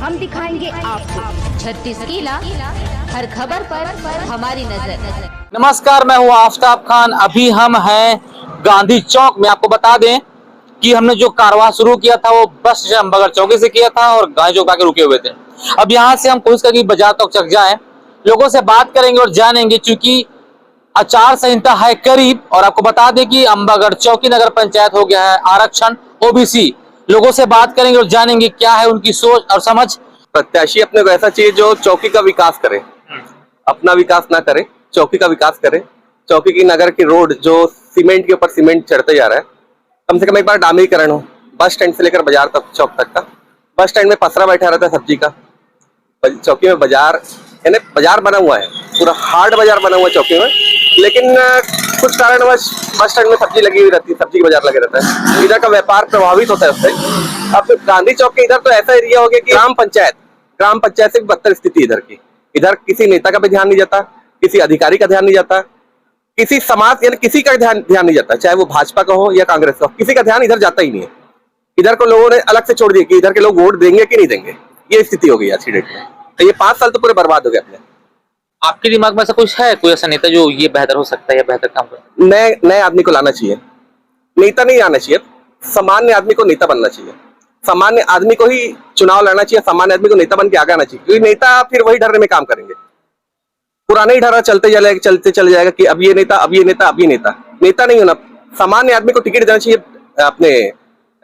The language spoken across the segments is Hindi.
हम दिखाएंगे आपको 36 किला, हर खबर पर हमारी नजर। नमस्कार, मैं हूँ आफ्ताब खान। अभी हम हैं गांधी चौक में। आपको बता दें कि हमने जो कारवां शुरू किया था वो बस स्टैंड अम्बागढ़ चौकी से किया था और गांधी चौक आके रुके हुए थे। अब यहाँ से हम कोशिश करेंगे बाजार तक चक जाएं, लोगों से बात करेंगे और जानेंगे, क्योंकि आचार संहिता है करीब। और आपको बता दें कि अम्बागढ़ चौकी नगर पंचायत हो गया है आरक्षण ओबीसी। लोगों से बात करेंगे और जानेंगे क्या है उनकी सोच और समझ। प्रत्याशी अपने को ऐसा चाहिए जो चौकी का विकास करे, अपना विकास ना करे, चौकी का विकास करे। चौकी की नगर की रोड जो सीमेंट के ऊपर सीमेंट चढ़ते जा रहा है, कम से कम एक बार डामरीकरण हो। बस स्टैंड से लेकर बाजार तक, चौक तक का। बस स्टैंड में पसरा बैठा रहता है सब्जी का, चौकी में बाजार, यानी बाजार बना हुआ है, पूरा हार्ड बाजार बना हुआ है चौकी में। लेकिन कुछ कारणवश बस स्टैंड में सब्जी लगी हुई रहती है, सब्जी का बाजार लगे रहता है, इधर का व्यापार प्रभावित होता है उससे। अब गांधी चौक के इधर तो ऐसा एरिया हो गया कि ग्राम पंचायत से बदतर स्थिति इधर की। इधर किसी नेता का भी ध्यान नहीं जाता, किसी अधिकारी का ध्यान नहीं जाता, किसी समाज यानी किसी का ध्यान नहीं जाता, चाहे वो भाजपा का हो या कांग्रेस का हो, किसी का ध्यान इधर जाता ही नहीं है। इधर को लोगों ने अलग से छोड़ दिया कि इधर के लोग वोट देंगे कि नहीं देंगे। ये स्थिति हो गई आज की डेट में। तो ये 5 साल तो पूरे बर्बाद हो गए अपने। आपके दिमाग में ऐसा कुछ है, कोई ऐसा नेता जो ये बेहतर हो सकता है या बेहतर काम करे? नए आदमी को लाना चाहिए, नेता नहीं आना चाहिए। सामान्य आदमी को नेता बनना चाहिए, सामान्य आदमी को ही चुनाव लड़ना चाहिए, सामान्य आदमी को नेता बन के आगे आना चाहिए। क्योंकि नेता फिर वही ढर्रे में काम करेंगे, पुराने ही ढर्रा चलते चले जाएगा कि अब ये नेता, अब ये नेता, अब ये नेता। नेता नहीं होना, सामान्य आदमी को टिकट देना चाहिए। अपने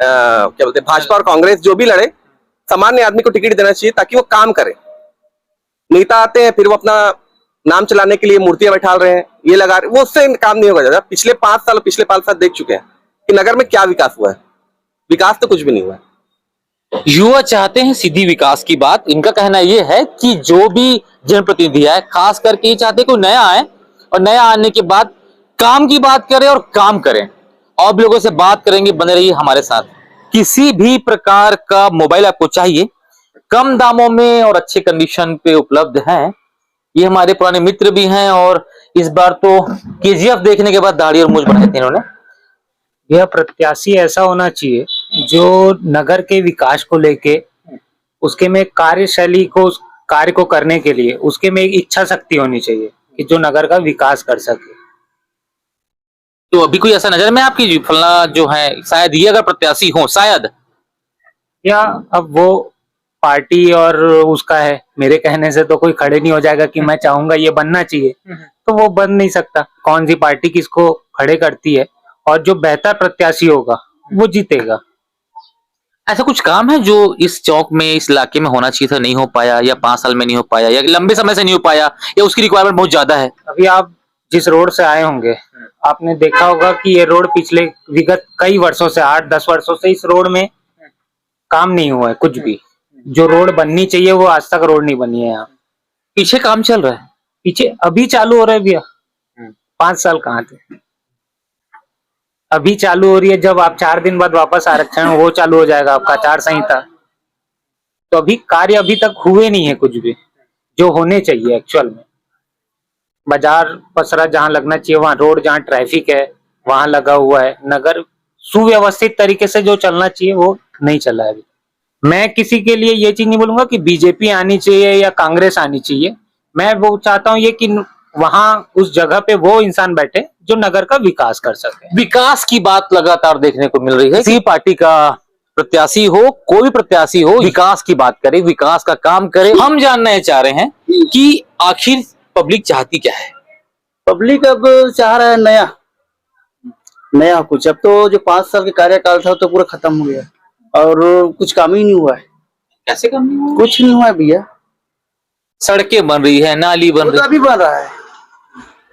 क्या बोलते हैं, भाजपा और कांग्रेस जो भी लड़े, सामान्य आदमी को टिकट देना चाहिए ताकि वो काम करे। नेता आते हैं, फिर वो अपना नाम चलाने के लिए मूर्तियां बैठा रहे हैं, ये लगा रहे, वो उससे काम नहीं होगा ज्यादा। पिछले 5 साल देख चुके हैं कि नगर में क्या विकास हुआ है। विकास तो कुछ भी नहीं हुआ है। युवा चाहते हैं सीधी विकास की बात। इनका कहना यह है कि जो भी जनप्रतिनिधि है, खास करके ये चाहते हैं कोई नया आए और नया आने के बाद काम की बात करे और काम करें। और भी लोगों से बात करेंगे, बने रहिए हमारे साथ। किसी भी प्रकार का मोबाइल आपको चाहिए, कम दामों में और अच्छे कंडीशन पे उपलब्ध हैं। ये हमारे पुराने मित्र भी हैं और इस बार तो केजीएफ देखने के बाद दाढ़ी और मूंछ बढ़ाई थी इन्होंने। यह प्रत्याशी ऐसा होना चाहिए जो नगर के विकास को लेके, उसके में कार्यशैली को, उस कार्य को करने के लिए उसके में एक इच्छा शक्ति होनी चाहिए कि जो नगर का विकास कर सके। तो अभी कोई ऐसा नजर में आपकी फलना जो है, शायद ये अगर प्रत्याशी हो, शायद, या अब वो पार्टी और उसका है, मेरे कहने से तो कोई खड़े नहीं हो जाएगा कि मैं चाहूंगा ये बनना चाहिए, तो वो बन नहीं सकता। कौन सी पार्टी किसको खड़े करती है और जो बेहतर प्रत्याशी होगा वो जीतेगा। ऐसा कुछ काम है जो इस चौक में, इस इलाके में होना चाहिए था, नहीं हो पाया, या 5 साल में नहीं हो पाया, या लंबे समय से नहीं हो पाया, या उसकी रिक्वायरमेंट बहुत ज्यादा है? अभी आप जिस रोड से आए होंगे, आपने देखा होगा कि ये रोड पिछले विगत कई वर्षों से, 8-10 वर्षों से इस रोड में काम नहीं हुआ है कुछ भी। जो रोड बननी चाहिए वो आज तक रोड नहीं बनी है। यहाँ पीछे काम चल रहा है, पीछे अभी चालू हो रहा है भैया। 5 साल कहाँ थे, अभी चालू हो रही है। जब आप 4 दिन बाद वापस आरक्षण वो चालू हो जाएगा आपका आचार संहिता। तो अभी कार्य अभी तक हुए नहीं है कुछ भी जो होने चाहिए एक्चुअल में। बाजार पसरा जहाँ लगना चाहिए वहाँ, रोड जहाँ ट्रैफिक है वहां लगा हुआ है। नगर सुव्यवस्थित तरीके से जो चलना चाहिए वो नहीं चला है अभी। मैं किसी के लिए ये चीज नहीं बोलूंगा कि बीजेपी आनी चाहिए या कांग्रेस आनी चाहिए। मैं वो चाहता हूँ ये कि वहां उस जगह पे वो इंसान बैठे जो नगर का विकास कर सके। विकास की बात लगातार देखने को मिल रही है। किसी पार्टी का प्रत्याशी हो, कोई भी प्रत्याशी हो, विकास की बात करे, विकास का काम करे। हम जानना चाह रहे हैं कि आखिर पब्लिक चाहती क्या है। पब्लिक अब चाह रहा है नया कुछ। अब तो जो 5 साल के कार्यकाल था तो पूरा खत्म हो गया और कुछ काम ही नहीं हुआ है। कैसे काम नहीं हुआ? कुछ नहीं हुआ है भैया। सड़कें बन रही है, नाली बन रही है, अभी बन रहा है,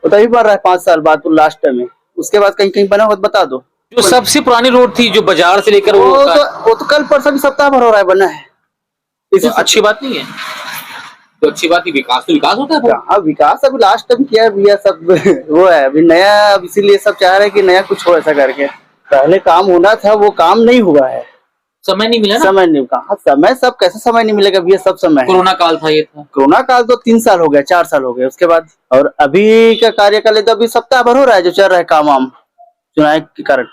वो तो अभी बन रहा है 5 साल बाद, तो लास्ट में। उसके बाद कहीं कहीं बना हो तो बता दो। जो सबसे पुरानी रोड थी जो बाजार से लेकर वो तो कल परसों भी सप्ताह भर हो रहा है, बना है। तो अच्छी बात नहीं है, तो अच्छी बात नहीं। विकास तो विकास होता है। हाँ, विकास अभी लास्ट टाइम किया है भैया सब वो है अभी नया। अब इसीलिए सब चाह रहे हैं कि नया कुछ हो ऐसा करके। पहले काम होना था वो काम नहीं हुआ है। समय नहीं मिला ना? समय नहीं, कहा समय, सब कैसे समय नहीं मिलेगा भैया, सब समय। कोरोना काल था, ये था कोरोना काल तो 3 साल हो गया, 4 साल हो गए उसके बाद। और अभी का कार्यकाल तो अभी सप्ताह भर हो रहा है जो चल रहा है काम वाम चुनाव के कारण।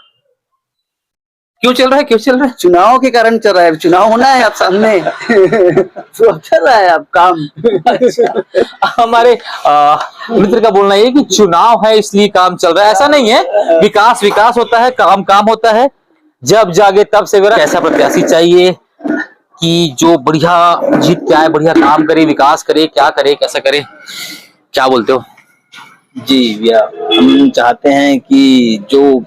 क्यों चल रहा है, क्यों चल रहा है? चुनाव के कारण चल रहा है, चुनाव होना है अब सामने तो अब चल रहा है अब काम। हमारे मित्र का बोलना ये कि चुनाव है इसलिए काम चल रहा है, ऐसा नहीं है। विकास विकास होता है, काम काम होता है। जब जागे तब सवेरा। कैसा प्रत्याशी चाहिए कि जो बढ़िया जीत के आए, बढ़िया काम करे, विकास करे, क्या करे, कैसा करे, क्या बोलते हो? जी भैया, हम चाहते हैं कि जो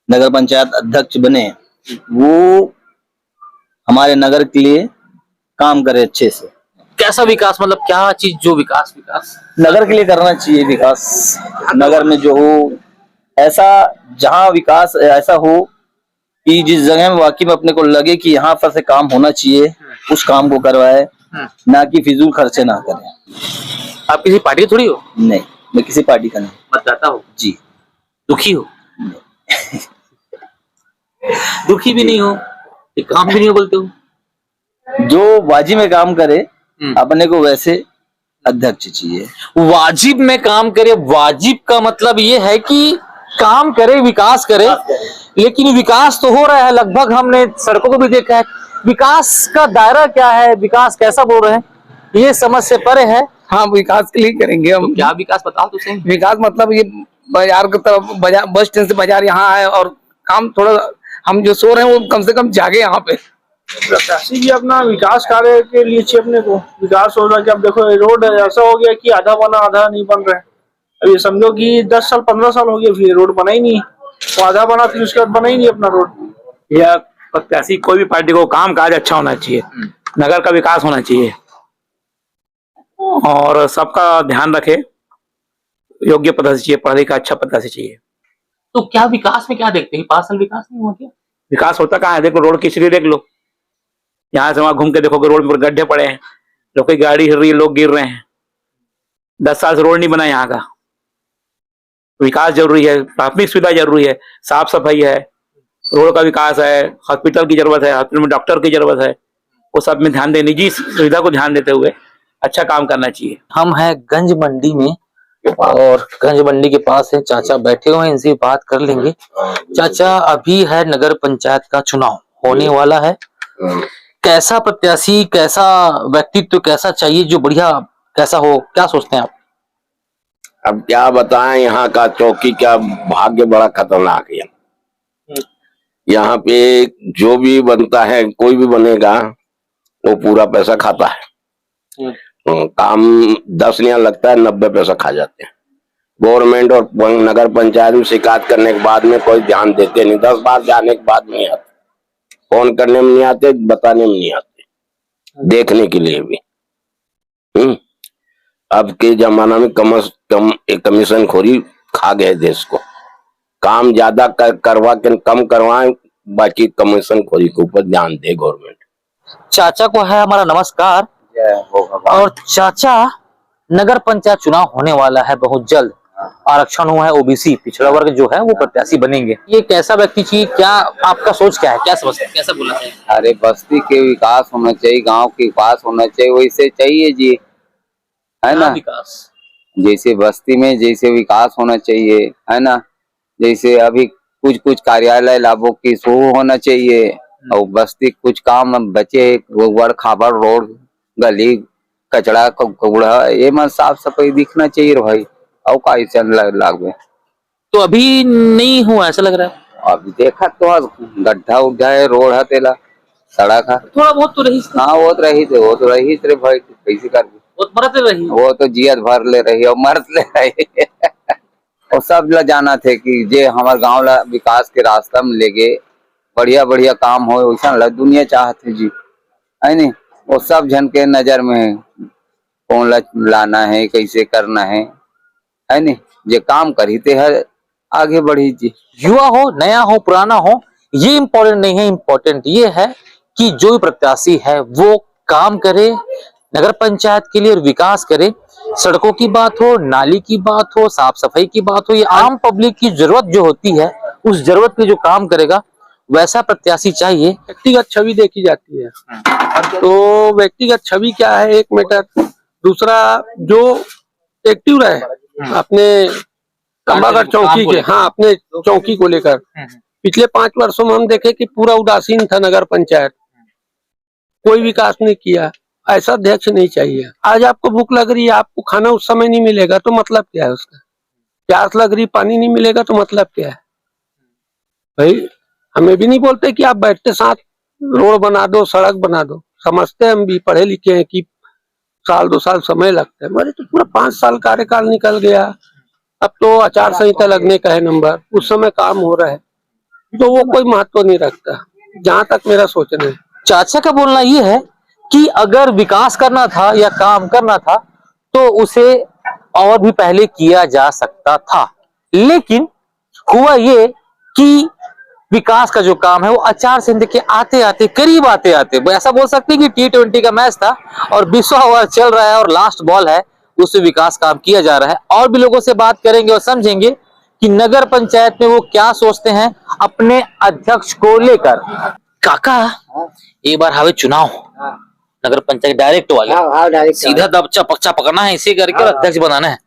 नगर पंचायत अध्यक्ष बने वो हमारे नगर के लिए काम करे अच्छे से। कैसा विकास, मतलब क्या चीज जो विकास विकास नगर के लिए करना चाहिए विकास। नगर में जो हो ऐसा, जहाँ विकास ऐसा हो कि जिस जगह में वाकई में अपने को लगे कि यहाँ पर से काम होना चाहिए, उस काम को करवाए, ना कि फिजूल खर्चे ना करें। आप किसी पार्टी के थोड़ी हो? नहीं, मैं किसी पार्टी का नहीं। मतदाता हो? जी। दुखी हो? दुखी भी नहीं हो, एक काम भी नहीं हो बोलते हो? जो वाजिब में काम करे अपने को वैसे अध्यक्ष चाहिए। वाजिब में काम करे, वाजिब का मतलब ये है कि काम करे, विकास करे। लेकिन विकास तो हो रहा है लगभग, हमने सड़कों को भी देखा है। विकास का दायरा क्या है, विकास कैसा बोल रहे हैं, ये समझ से परे है। हाँ, विकास के लिए करेंगे हम। तो क्या विकास बताओ तो सही। विकास मतलब ये बाजार की तरफ, बाजार बस स्टैंड से बाजार यहाँ है, और काम थोड़ा हम जो सो रहे हैं वो कम से कम जागे यहाँ पे। प्रत्याशी भी अपना विकास कार्य के लिए चाहिए अपने को। विकास हो रहा है कि अब देखो रोड ऐसा हो गया कि आधा बना आधा नहीं बन रहा है। अब ये समझो कि 10 साल 15 साल हो गए फिर रोड बना ही नहीं, तो आधा बना फिर उसके बाद बना ही नहीं अपना रोड। या प्रत्याशी कोई भी पार्टी को काम काज अच्छा होना चाहिए, नगर का विकास होना चाहिए और सबका ध्यान रखे, योग्य प्रत्याशी चाहिए, पढ़ाई का अच्छा प्रत्याशी चाहिए। तो क्या विकास में क्या देखते हैं, 5 साल विकास नहीं हुआ क्या? विकास होता कहाँ है? देखो रोड की स्थिति देख लो, यहाँ से वहां घूम के देखोगे रोड पर गड्ढे पड़े हैं, लोग की गाड़ी हिल रही है, लोग गिर रहे हैं। 10 साल से रोड नहीं बना यहाँ का। विकास जरूरी है, प्राथमिक सुविधा जरूरी है, साफ सफाई है, रोड का विकास है, हॉस्पिटल की जरूरत है, हॉस्पिटल में डॉक्टर की जरूरत है, वो सब में ध्यान दे, निजी सुविधा को ध्यान देते हुए अच्छा काम करना चाहिए। हम हैं गंज मंडी में और गंज मंडी के पास है चाचा बैठे हुए हैं, इनसे बात कर लेंगे। चाचा, अभी है नगर पंचायत का चुनाव होने वाला है, कैसा प्रत्याशी, कैसा व्यक्तित्व, कैसा चाहिए जो बढ़िया कैसा हो, क्या सोचते हैं आप? अब क्या बताएं, यहाँ का चौकी का भाग्य बड़ा खतरनाक है। यहाँ पे जो भी बनता है, कोई भी बनेगा, वो पूरा पैसा खाता है। काम 10 यहाँ लगता है, 90 पैसा खा जाते हैं। गवर्नमेंट और नगर पंचायत में शिकायत करने के बाद में कोई ध्यान देते नहीं, 10 बार जाने के बाद नहीं आते, फोन करने में नहीं आते, बताने में नहीं आते, देखने के लिए भी। अब के जमाना में कम से कम कमीशन खोरी खा गए देश को। काम ज्यादा करवा के कम करवाएं, बाकी कमीशन खोरी के ऊपर ध्यान दे गवर्नमेंट। चाचा को है हमारा नमस्कार। और चाचा, नगर पंचायत चुनाव होने वाला है बहुत जल्द, आरक्षण हुआ है, ओबीसी पिछड़ा वर्ग जो है वो प्रत्याशी बनेंगे। ये कैसा व्यक्ति चाहिए, क्या आपका सोच क्या है, क्या समझते हैं, कैसा बोला है? अरे बस्ती के विकास होना चाहिए, गांव के विकास होना चाहिए, वैसे चाहिए जी, है ना? विकास जैसे बस्ती में जैसे विकास होना चाहिए, है ना? जैसे अभी कुछ कुछ कार्यालय लाभों की सो होना चाहिए, और बस्ती कुछ काम बचे, गोबर खाबर रोड गली कचड़ा कूड़ा ये मन साफ सफाई दिखना चाहिए भाई। और का ऐसा लागवे तो अभी नहीं हुआ ऐसा लग रहा है। अभी देखा तो गड्ढा उड्ढा है, रोड है, तेला सड़क है, थोड़ा बहुत तो रही। हाँ वो तो रही थे भाई, कैसे कर बहुत मरते रही, वो तो जियत भर ले रही और मरत ले रही और सब ला जाना थे कि जे हमारे गांव ला विकास के रास्ता में ले गए, बढ़िया बढ़िया काम हो, वैसा दुनिया चाहते जी, है नहीं? वो सब जन के नजर में कौन लाना है, कैसे करना है नहीं? जे काम करीते है आगे बढ़ी जी। युवा हो, नया हो, पुराना हो, ये इम्पोर्टेंट नहीं है। इम्पोर्टेंट ये है कि जो भी प्रत्याशी है वो काम करे नगर पंचायत के लिए और विकास करे। सड़कों की बात हो, नाली की बात हो, साफ सफाई की बात हो, ये आम पब्लिक की जरूरत जो होती है, उस जरूरत पे जो काम करेगा वैसा प्रत्याशी चाहिए। व्यक्तिगत छवि देखी जाती है, तो व्यक्तिगत छवि क्या है, एक मैटर। दूसरा, जो एक्टिव रहे अपने तंबागढ़ चौकी के, हाँ, अपने चौकी को लेकर, पिछले 5 वर्षों में हम देखे कि पूरा उदासीन था नगर पंचायत, कोई विकास नहीं किया। ऐसा अध्यक्ष नहीं चाहिए। आज आपको भूख लग रही है, आपको खाना उस समय नहीं मिलेगा तो मतलब क्या है उसका? प्यास लग रही, पानी नहीं मिलेगा तो मतलब क्या है? भाई हमें भी नहीं बोलते कि आप बैठते साथ रोड बना दो, सड़क बना दो। समझते हैं, हम भी पढ़े लिखे हैं कि 1-2 साल समय लगता है। हमारे तो पूरा 5 साल कार्यकाल निकल गया। अब तो आचार संहिता लगने का है नंबर, उस समय काम हो रहा है तो वो कोई महत्व नहीं रखता, जहां तक मेरा सोचना है। चाचा का बोलना ये है कि अगर विकास करना था या काम करना था तो उसे और भी पहले किया जा सकता था, लेकिन हुआ ये कि विकास का जो काम है वो आचार संहिता के आते आते करीब आते आते ऐसा बोल सकते हैं कि T20 का मैच था और 20वां ओवर चल रहा है और लास्ट बॉल है, उससे विकास काम किया जा रहा है। और भी लोगों से बात करेंगे और समझेंगे कि नगर पंचायत में वो क्या सोचते हैं अपने अध्यक्ष को लेकर। काका एक बार हवे चुनाव, नगर पंचायत डायरेक्ट वाले सीधा दबचा पक्चा पकड़ना है, इसे करके और अध्यक्ष बनाना है।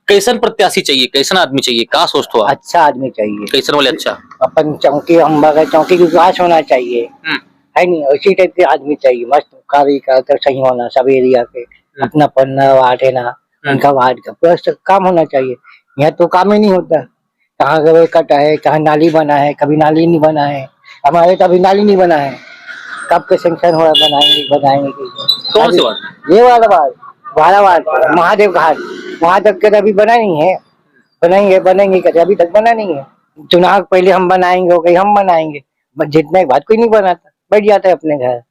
कैसन प्रत्याशी चाहिए, कैसन आदमी चाहिए, का सोचते हो आप? अच्छा आदमी चाहिए। कैसन वाले? अच्छा अपन चौकी, हम बगैर चौकी की विकास होना चाहिए, है नहीं? उसी टाइप के आदमी चाहिए, मस्त कार्य का सही होना, सब एरिया के अपना पन्ना वार्ड है ना, उनका वार्ड का पूरा काम होना चाहिए। यहाँ तो काम ही नहीं होता, कहाँ गए कटा है, कहाँ नाली बना है, कभी नाली नहीं बना है। हमारे तो अभी नाली नहीं बना है, कब के सेंक्शन हो रहा बनाएंगे कौन से वार्ड? ये वाला वार्ड महादेव घाट, वहां तक के अभी बना नहीं है। बनेंगे कहते अभी तक बना नहीं है। चुनाव पहले हम बनाएंगे, हम बनाएंगे, जितने के बाद कोई नहीं बनाता, बैठ जाता है अपने घर।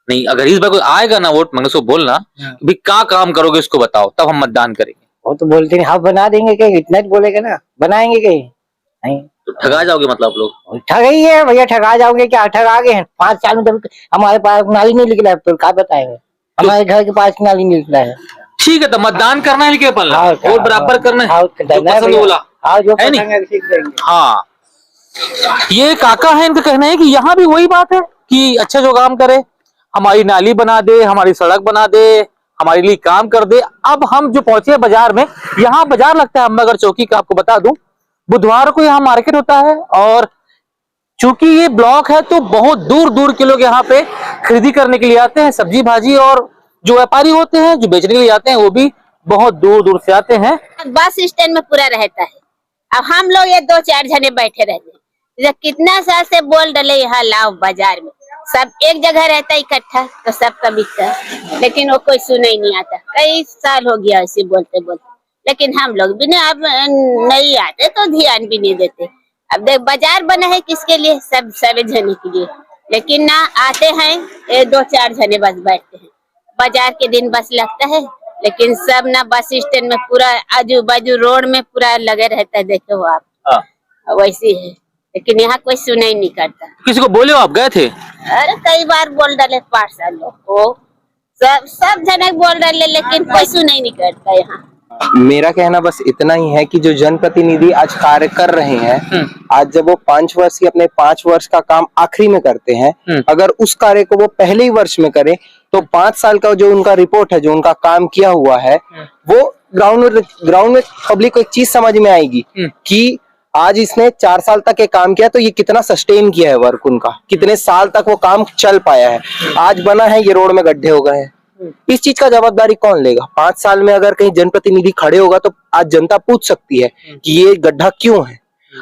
नहीं, अगर इस बार कोई आएगा ना वोट मांगे, उसको बोलना भी क्या काम करोगे इसको बताओ, तब हम मतदान करेंगे। वो तो बोलते नहीं, हाँ बना देंगे, कहीं इतना बोलेगा ना, बनाएंगे कहीं नहीं तो ठगा जाओगे मतलब आप लोग? ठगा ही है भैया, ठगा जाओगे क्या? ठगा गए हैं 5 साल में, जब हमारे पास नाली नहीं निकला है तो क्या बताएंगे? हमारे घर के पास नाली निकला है। ठीक है, तो मतदान करना है लेकिन अपन वोट बराबर करना है, जो पसंद बोला है नहीं। हाँ, ये काका है, इनका कहना है कि यहाँ भी वही बात है कि अच्छा जो काम करे, हमारी नाली बना दे, हमारी सड़क बना दे, हमारे लिए काम कर दे। अब हम जो पहुंचे बाजार में, यहाँ बाजार लगता है अम्बागढ़ चौकी का, आपको बता दूं बुधवार को यहाँ मार्केट होता है और चूंकि ये ब्लॉक है तो बहुत दूर दूर के लोग यहाँ पे खरीदी करने के लिए आते हैं, सब्जी भाजी, और जो व्यापारी होते हैं जो बेचने के लिए आते हैं वो भी बहुत दूर दूर से आते हैं। बस स्टैंड में पूरा रहता है। अब हम लोग ये 2-4 जने बैठे रहते हैं, कितना साल से बोल डले यहाँ लाओ बाजार में, सब एक जगह रहता है इकट्ठा तो सबका बिकता है, लेकिन वो कोई सुने ही नहीं आता। कई साल हो गया ऐसे बोलते बोलते, लेकिन हम लोग भी अब नहीं आते तो ध्यान भी नहीं देते। अब देख बाजार बना है किसके लिए? सब सारे जने के लिए, लेकिन ना आते हैं 2-4 जने बस बैठते हैं। बाजार के दिन बस लगता है, लेकिन सब ना बस स्टैंड में पूरा आजू बाजू रोड में पूरा लगे रहता है, देखे हो आप। वैसे है, लेकिन यहाँ कोई सुनाई नहीं करता। किसी को बोले हो आप? गए थे? अरे कई बार बोल डाले, 5 साल लोग को सब जने बोल डाले, लेकिन कोई सुनाई नहीं करता यहाँ। मेरा कहना बस इतना ही है कि जो जनप्रतिनिधि आज कार्य कर रहे हैं, आज जब वो 5 वर्ष की अपने 5 वर्ष का काम आखिरी में करते हैं, अगर उस कार्य को वो पहले ही वर्ष में करें तो 5 साल का जो उनका रिपोर्ट है, जो उनका काम किया हुआ है, वो ग्राउंड में पब्लिक को एक चीज समझ में आएगी कि आज इसने 4 साल तक ये काम किया तो ये कितना सस्टेन किया है वर्क, उनका कितने साल तक वो काम चल पाया है। आज बना है ये रोड में गड्ढे हो गए हैं, इस चीज का जवाबदारी कौन लेगा? 5 साल में अगर कहीं जनप्रतिनिधि खड़े होगा तो आज जनता पूछ सकती है कि ये गड्ढा क्यों है।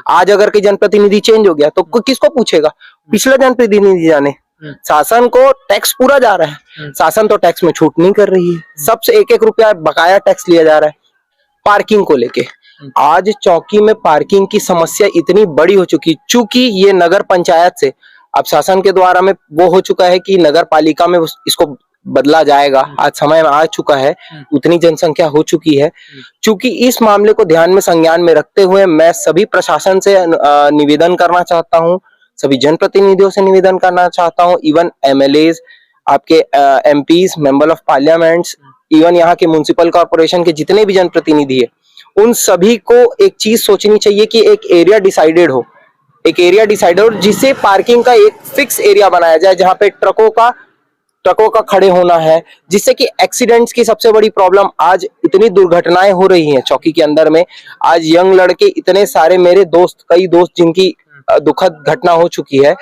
आज अगर कहीं जनप्रतिनिधि चेंज हो गया तो किसको पूछेगा? पिछला जनप्रतिनिधि जाने। शासन को टैक्स पूरा जा रहा है, शासन तो टैक्स में छूट नहीं कर रही है, सबसे 1-1 रुपया बकाया टैक्स लिया जा रहा है। पार्किंग को लेके आज चौकी में पार्किंग की समस्या इतनी बड़ी हो चुकी, चूंकि ये नगर पंचायत से अब शासन के द्वारा में वो हो चुका है कि नगर पालिका में इसको बदला जाएगा, आज समय में आ चुका है, उतनी जनसंख्या हो चुकी है। चूंकि इस मामले को ध्यान में संज्ञान में रखते हुए मैं सभी प्रशासन से निवेदन करना चाहता हूं, सभी जनप्रतिनिधियों से निवेदन करना चाहता हूं, इवन MLAs, आपके MPs, member of parliaments, even यहाँ के म्युनिसिपल कॉर्पोरेशन के जितने भी जनप्रतिनिधि है, उन सभी को एक चीज सोचनी चाहिए कि एक एरिया डिसाइडेड हो, जिससे पार्किंग का एक फिक्स एरिया बनाया जाए जहाँ पे ट्रकों का खड़े होना है, जिससे कि एक्सीडेंट्स की सबसे बड़ी प्रॉब्लम, आज इतनी दुर्घटनाएं हो रही हैं चौकी के अंदर में। आज यंग लड़के इतने सारे, मेरे दोस्त, कई दोस्त जिनकी दुखद घटना हो चुकी है।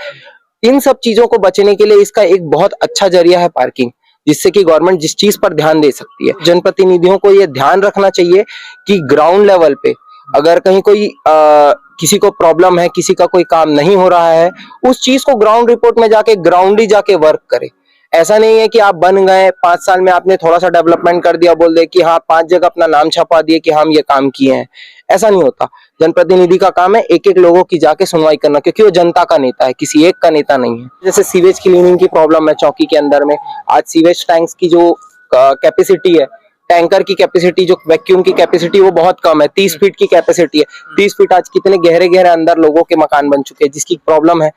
इन सब चीजों को बचने के लिए इसका एक बहुत अच्छा जरिया है पार्किंग, जिससे कि गवर्नमेंट जिस चीज पर ध्यान दे सकती है। जनप्रतिनिधियों को ये ध्यान रखना चाहिए कि ग्राउंड लेवल पे अगर कहीं कोई किसी को प्रॉब्लम है, किसी का कोई काम नहीं हो रहा है, उस चीज को ग्राउंड रिपोर्ट में जाके ग्राउंड ही जाके वर्क करे। ऐसा नहीं है कि आप बन गए 5 साल में आपने थोड़ा सा डेवलपमेंट कर दिया, बोल दे कि हाँ 5 जगह अपना नाम छपा दिए कि हम ये काम किए हैं। ऐसा नहीं होता। जनप्रतिनिधि का काम है एक एक लोगों की जाके सुनवाई करना, क्योंकि वो जनता का नेता है, किसी एक का नेता नहीं है। जैसे सीवेज क्लीनिंग की प्रॉब्लम है चौकी के अंदर में, आज सीवेज टैंक्स की जो कैपेसिटी है, टैंकर की कैपेसिटी, जो वैक्यूम की कैपेसिटी, वो बहुत कम है। 30 फीट की कैपेसिटी है। 30 फीट आज कितने गहरे गहरे अंदर लोगों के मकान बन चुके हैं, जिसकी प्रॉब्लम है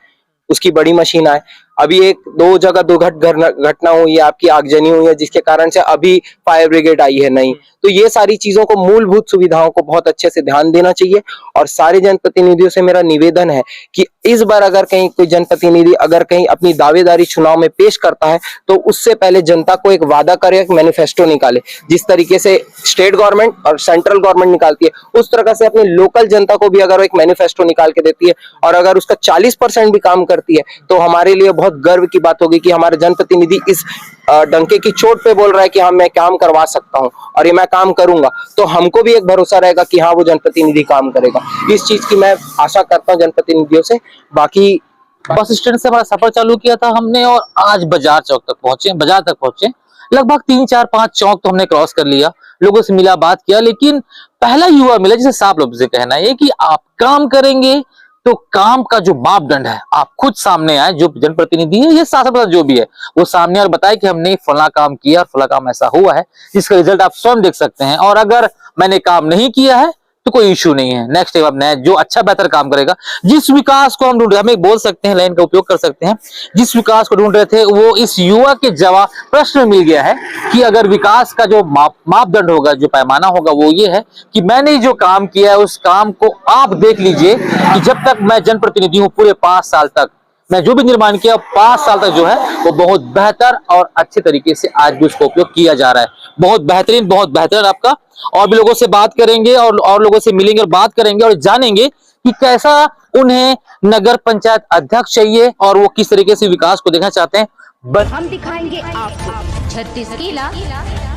उसकी बड़ी मशीन आए। अभी 1-2 जगह घटना हुई है, आपकी आगजनी हुई है, जिसके कारण से अभी फायर ब्रिगेड आई है नहीं। तो ये सारी चीजों को, मूलभूत सुविधाओं को बहुत अच्छे से ध्यान देना चाहिए। और सारे जनप्रतिनिधियों से मेरा निवेदन है कि इस बार अगर कहीं कोई जनप्रतिनिधि अगर कहीं अपनी दावेदारी चुनाव में पेश करता है, तो उससे पहले जनता को एक वादा करे, एक मैनिफेस्टो निकाले। जिस तरीके से स्टेट गवर्नमेंट और सेंट्रल गवर्नमेंट निकालती है, उस तरह से अपनी लोकल जनता को भी अगर एक मैनिफेस्टो निकाल के देती है, और अगर उसका 40% भी काम करती है, तो हमारे लिए बहुत गर्व की बात होगी कि हमारे जनप्रतिनिधि इस डंके की चोट पे बोल रहा है कि हाँ मैं काम करवा सकता हूँ और ये मैं काम करूंगा। तो हमको भी एक भरोसा रहेगा कि हाँ वो जनप्रतिनिधि काम करेगा। इस चीज की मैं आशा करता हूँ जनप्रतिनिधियों से। बाकी बस स्टैंड से हमारा सफर चालू किया था हमने, और आज बाजार चौक तक पहुंचे, बाजार तक पहुंचे। लगभग 3-4-5 चौक तो हमने क्रॉस कर लिया, लोगों से मिला, बात किया, लेकिन पहला युवा मिला जिसे साफ लफ्ज़ से कहना है कि आप काम करेंगे तो काम का जो मापदंड है आप खुद सामने आए, जो जनप्रतिनिधि है, ये शासन जो भी है, वो सामने और बताए कि हमने फला काम किया, फला काम ऐसा हुआ है, जिसका रिजल्ट आप स्वयं देख सकते हैं। और अगर मैंने काम नहीं किया है तो कोई इश्यू नहीं है, नेक्स्ट टाइम अपने जो अच्छा बेहतर काम करेगा। जिस विकास को हम ढूंढ रहे, हम एक बोल सकते हैं, लाइन का उपयोग कर सकते हैं, जिस विकास को ढूंढ रहे थे वो इस युवा के जवाब प्रश्न में मिल गया है कि अगर विकास का जो मापदंड होगा, जो पैमाना होगा, वो ये है कि मैंने जो काम किया है उस काम को आप देख लीजिए कि जब तक मैं जनप्रतिनिधि हूँ, पूरे 5 साल तक मैं जो भी निर्माण किया, 5 साल तक जो है वो बहुत बेहतर और अच्छे तरीके से आज भी उसको उपयोग किया जा रहा है। बहुत बेहतरीन, बहुत बेहतर आपका। और भी लोगों से बात करेंगे और लोगों से मिलेंगे और बात करेंगे और जानेंगे कि कैसा उन्हें नगर पंचायत अध्यक्ष चाहिए और वो किस तरीके से विकास को देखना चाहते हैं। हम दिखाएंगे आपको 36 किला,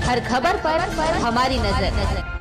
हर खबर पर हमारी नजर।